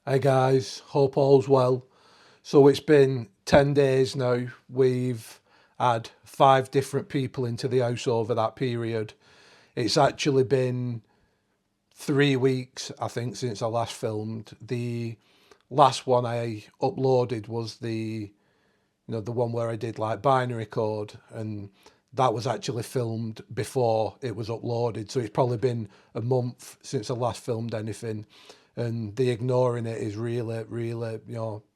Hey guys, hope all's well. So it's been 10 days now. We've had five different people into the house over that period. It's actually been 3 weeks, I think, since I last filmed. The last one I uploaded was the one where I did like binary code, and that was actually filmed before it was uploaded. So it's probably been a month since I last filmed anything, and the ignoring it is really, really,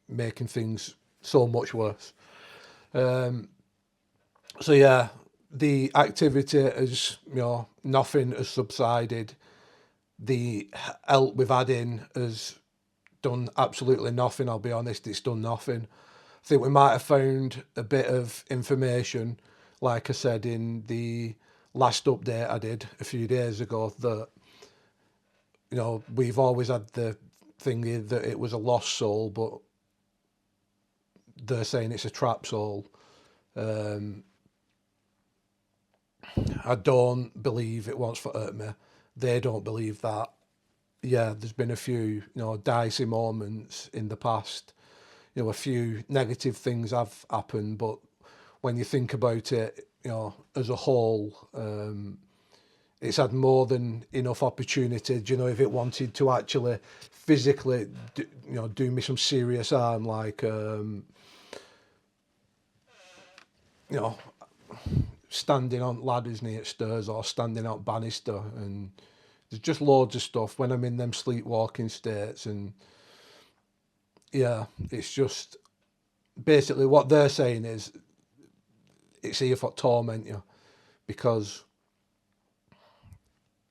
making things so much worse. So yeah, the activity is, nothing has subsided. The help we've had in has done absolutely nothing. I'll be honest, it's done nothing. I think we might have found a bit of information, like I said in the last update I did a few days ago, that we've always had the thing that it was a lost soul, but they're saying it's a trap soul. Um, I don't believe it wants to hurt me. They don't believe that. Yeah, there's been a few, dicey moments in the past. A few negative things have happened, but when you think about it, as a whole, it's had more than enough opportunity. If it wanted to actually physically, do me some serious harm, like, you know, standing on ladders near stairs or standing out banister, and there's just loads of stuff when I'm in them sleepwalking states, and yeah, it's just basically what they're saying is it's here for torment you because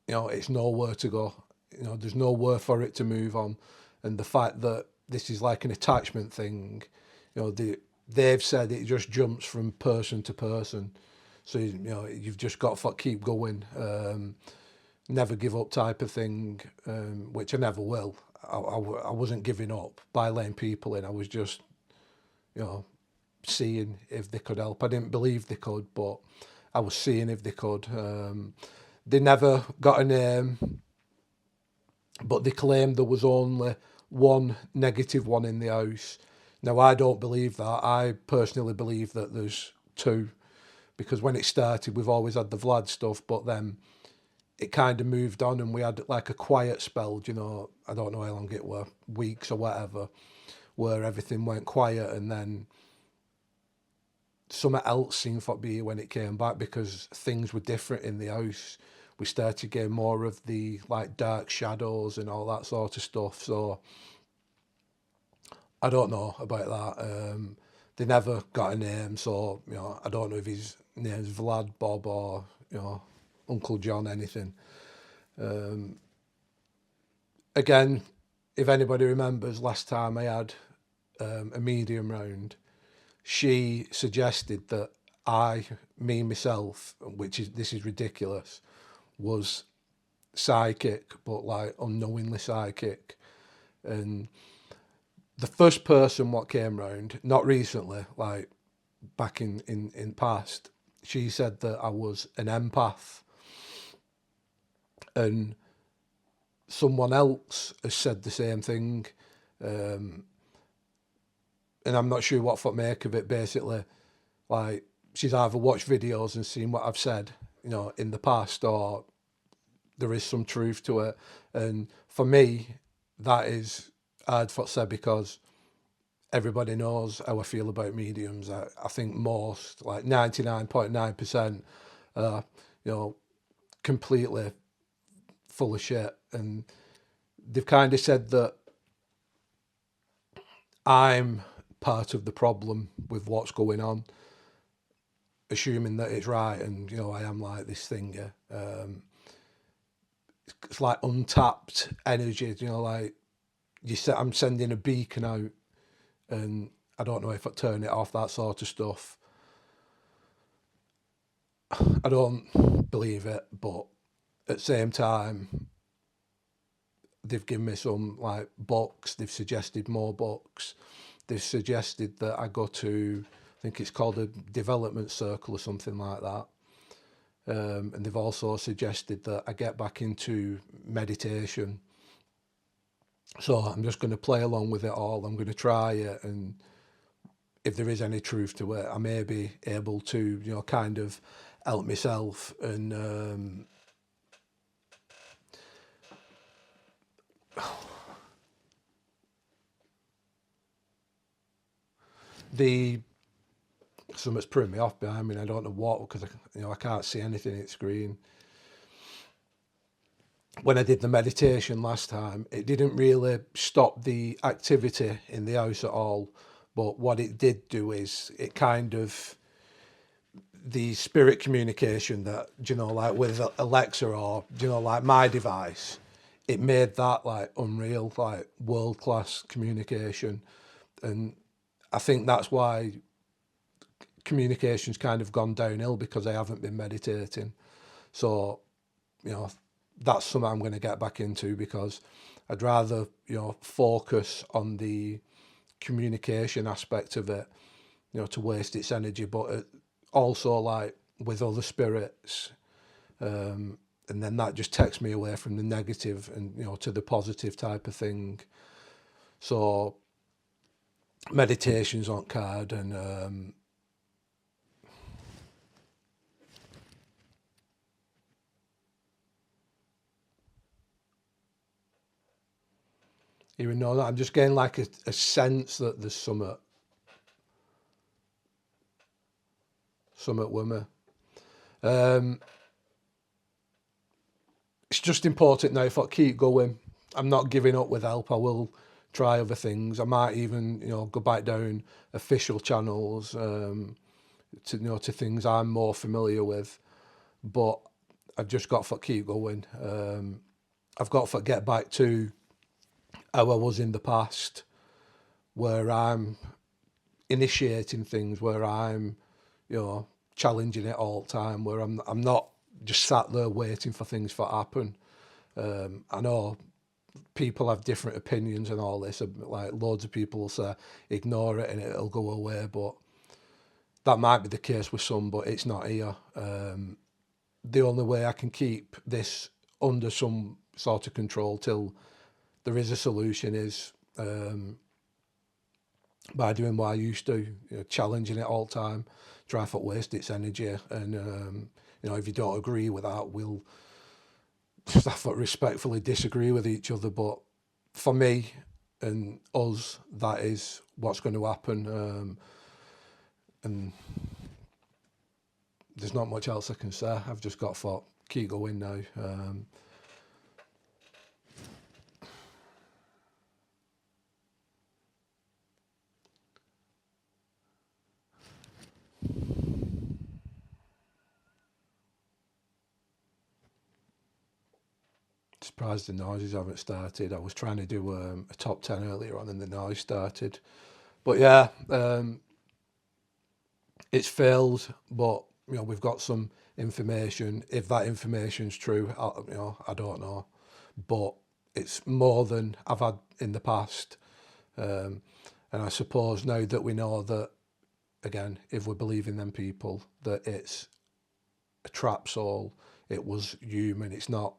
it's nowhere to go. There's nowhere for it to move on, and the fact that this is like an attachment thing, they've said it just jumps from person to person. So you've just got to keep going, never give up type of thing, which I never will. I wasn't giving up by letting people in. I was just you know seeing if they could help. I didn't believe they could, but I was seeing if they could. They never got a name, but they claimed there was only one negative one in the house. Now, I don't believe that. I personally believe that there's two, because when it started, we've always had the Vlad stuff, but then it kind of moved on and we had like a quiet spell, I don't know how long it were, weeks or whatever, where everything went quiet, and then something else seemed to be when it came back because things were different in the house. We started getting more of the like dark shadows and all that sort of stuff. So I don't know about that. They never got a name, so I don't know if his name's Vlad, Bob, or Uncle John, anything. Again, if anybody remembers, last time I had a medium round, she suggested that me myself, which is this is ridiculous, was psychic, but like unknowingly psychic. And the first person what came round, not recently, like back in past, she said that I was an empath, and someone else has said the same thing. Um, and I'm not sure what to make of it. Basically, like she's either watched videos and seen what I've said, in the past, or there is some truth to it. And for me, that is hard for to say because everybody knows how I feel about mediums. I think most, like 99.9%, are, completely full of shit. And they've kind of said that I'm part of the problem with what's going on, assuming that it's right. And, I am like this thing, yeah. It's like untapped energy, like you said, I'm sending a beacon out and I don't know if I turn it off, that sort of stuff. I don't believe it, but at the same time, they've given me some like books. They've suggested more books. They've suggested that I go to, I think it's called a development circle or something like that. And they've also suggested that I get back into meditation. So I'm just going to play along with it all. I'm going to try it, and if there is any truth to it, I may be able to, kind of help myself and the something's putting me off behind me. And I don't know what because I can't see anything in the screen. When I did the meditation last time, it didn't really stop the activity in the house at all. But what it did do is it kind of the spirit communication that like with Alexa or like my device, it made that like unreal, like world class communication, and I think that's why communication's kind of gone downhill because I haven't been meditating. So you know that's something I'm going to get back into because I'd rather focus on the communication aspect of it, to waste its energy, but also like with other spirits, and then that just takes me away from the negative and to the positive type of thing. So meditations on card, and even though that I'm just getting like a sense that there's some with me. Um, it's just important now if I keep going. I'm not giving up with help. I will try other things. I might even go back down official channels, to to things I'm more familiar with. But I've just got to keep going. I've got to get back to how I was in the past, where I'm initiating things, where I'm, challenging it all the time, where I'm not just sat there waiting for things to happen. I know people have different opinions and all this. Like loads of people will say ignore it and it'll go away, but that might be the case with some, but it's not here. The only way I can keep this under some sort of control till there is a solution is by doing what I used to, challenging it all the time, try not waste its energy, and if you don't agree with that, we'll just have to respectfully disagree with each other. But for me and us, that is what's going to happen, and there's not much else I can say. I've just got to keep going now. Surprised the noises haven't started. I was trying to do a top 10 earlier on and the noise started. But yeah, it's failed, but we've got some information. If that information's true, I don't know. But it's more than I've had in the past. Um, and I suppose now that we know that, again, if we believe in them people, that it's a trap soul, it was human, it's not,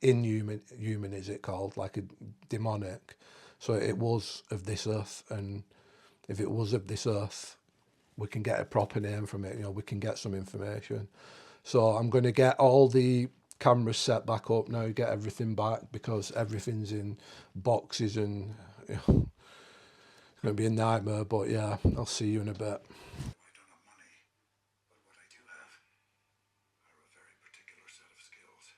inhuman, human is it called, like a demonic. So it was of this earth, and if it was of this earth, we can get a proper name from it, we can get some information. So I'm going to get all the cameras set back up now, get everything back because everything's in boxes and it's going to be a nightmare. But yeah, I'll see you in a bit. I don't have money, but what I do have are a very particular set of skills.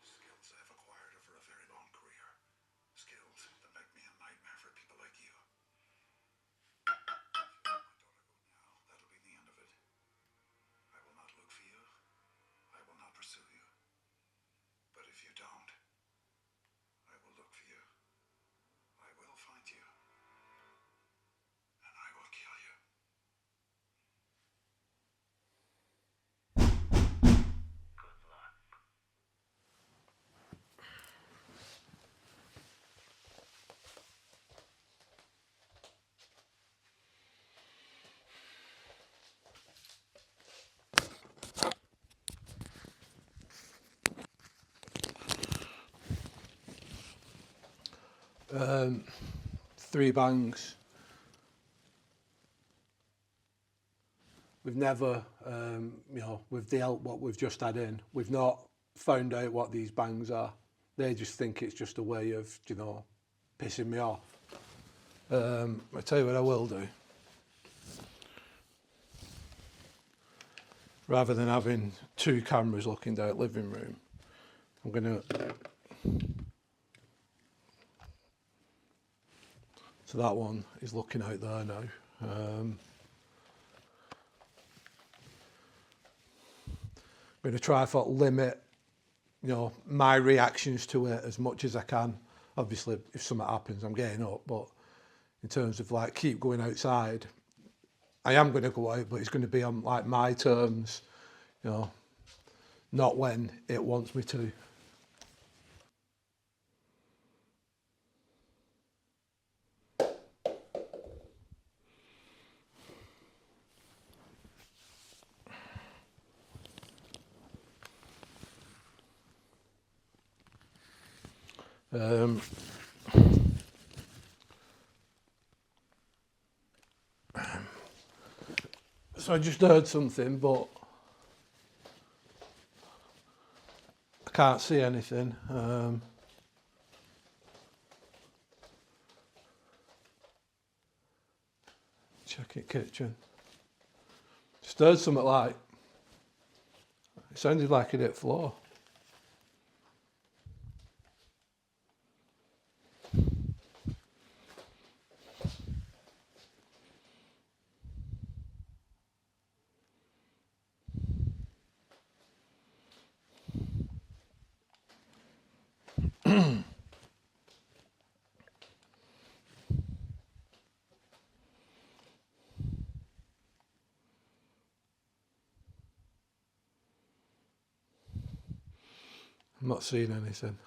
Skills I've acquired over a very long career. Skills that make me a nightmare for people like you. If you let my daughter go now, that'll be the end of it. I will not look for you. I will not pursue you. But if you don't, I will look for you. I will find you. And I will kill you. 3 bangs. We've never, with the help what we've just had in, we've not found out what these bangs are. They just think it's just a way of, pissing me off. I tell you what I will do. Rather than having 2 cameras looking down the living room, I'm going to... So that one is looking out there now. I'm going to try to limit, my reactions to it as much as I can. Obviously, if something happens, I'm getting up. But in terms of keep going outside, I am going to go out, but it's going to be on my terms, not when it wants me to. So I just heard something, but I can't see anything. Check it, kitchen. Just heard something it sounded like it hit floor. I'm not seeing anything.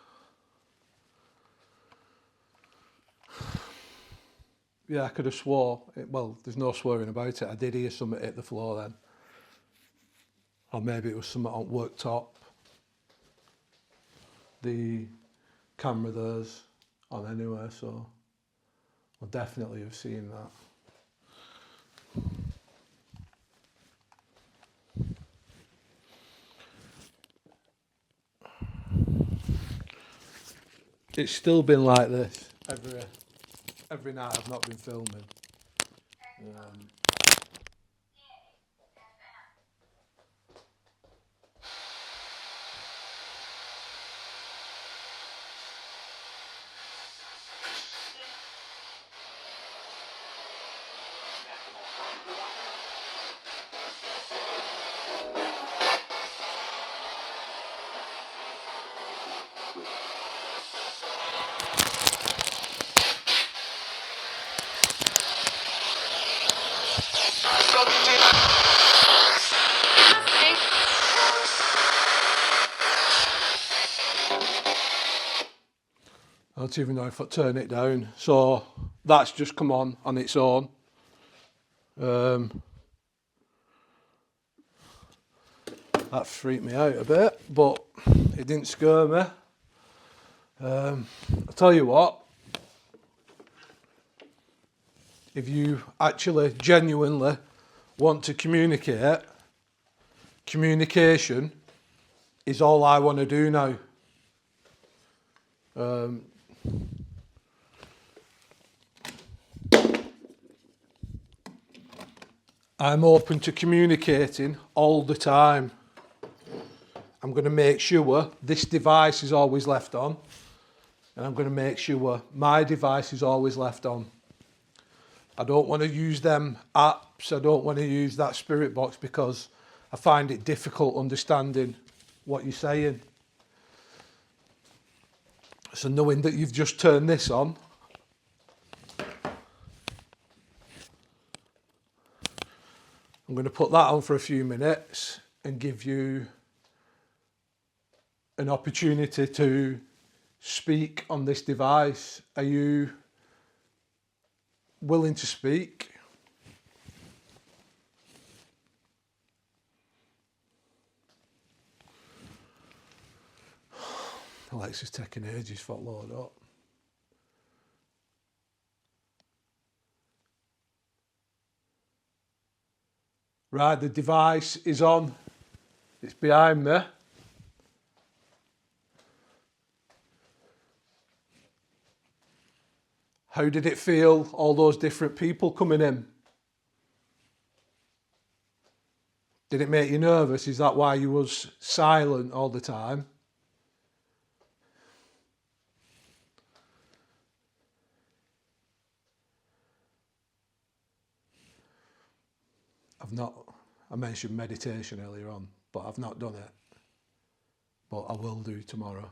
Yeah, I could have swore. Well, there's no swearing about it. I did hear something hit the floor then. Or maybe it was something on worktop. The camera there's on anywhere, so I'll definitely have seen that. It's still been like this every night I've not been filming. I don't even know if I turn it down. So that's just come on its own. That freaked me out a bit, but it didn't scare me. I'll tell you what, if you actually genuinely want to communicate, communication is all I want to do now. I'm open to communicating all the time. I'm going to make sure this device is always left on, and I'm going to make sure my device is always left on. I don't want to use them apps. I don't want to use that spirit box because I find it difficult understanding what you're saying. So knowing that you've just turned this on, I'm going to put that on for a few minutes and give you an opportunity to speak on this device. Are you willing to speak? Alexa's taking ages for load up. Right, the device is on. It's behind me. How did it feel, all those different people coming in? Did it make you nervous? Is that why you was silent all the time? I mentioned meditation earlier on, but I've not done it. But I will do tomorrow.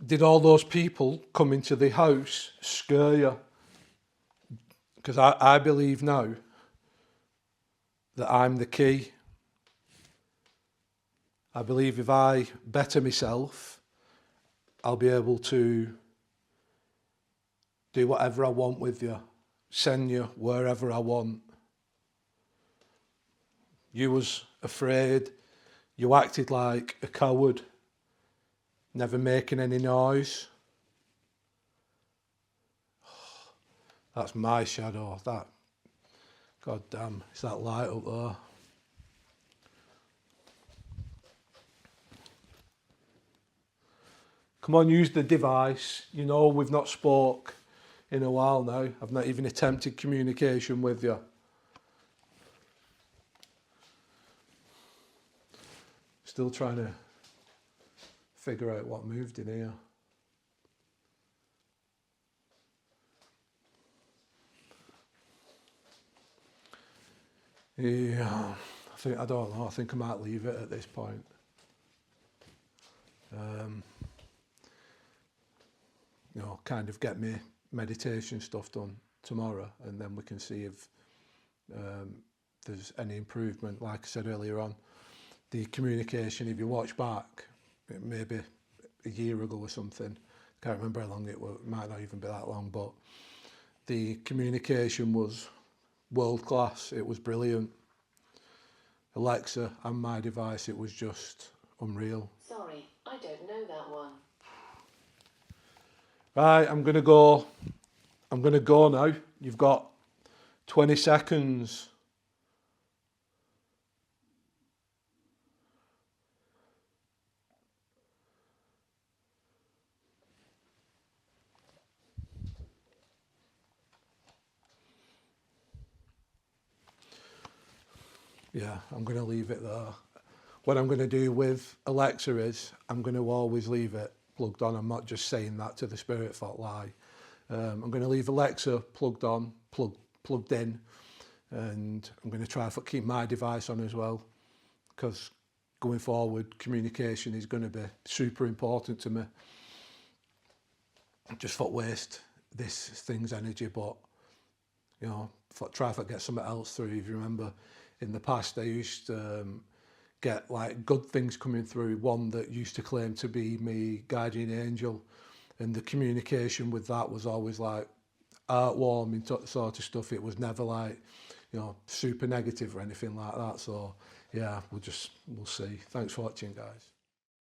Did all those people come into the house scare you? Because I believe now that I'm the key. I believe if I better myself, I'll be able to do whatever I want with you, send you wherever I want. You was afraid, you acted like a coward, never making any noise. That's my shadow, that. God damn, it's that light up there. Come on, use the device. You know we've not spoke in a while now. I've not even attempted communication with you. Still trying to figure out what moved in here. Yeah, I don't know. I think I might leave it at this point. Kind of get me meditation stuff done tomorrow, and then we can see if there's any improvement. Like I said earlier on, the communication, if you watch back, it may be a year ago or something. Can't remember how long it was. It might not even be that long, but the communication was world class. It was brilliant. Alexa and my device, it was just unreal. Sorry, I don't know that one. Right, I'm going to go now. You've got 20 seconds. Yeah, I'm going to leave it there. What I'm going to do with Alexa is I'm going to always leave it plugged on. I'm not just saying that to the spirit fault lie. I'm going to leave Alexa plugged on, plugged in, and I'm going to try to keep my device on as well, because going forward, communication is going to be super important to me. Just for waste this thing's energy, but try to get something else through. If you remember, in the past, I used to get like good things coming through. One that used to claim to be me guardian angel, and the communication with that was always like heartwarming sort of stuff. It was never like super negative or anything like that. So yeah, we'll see. Thanks for watching, guys.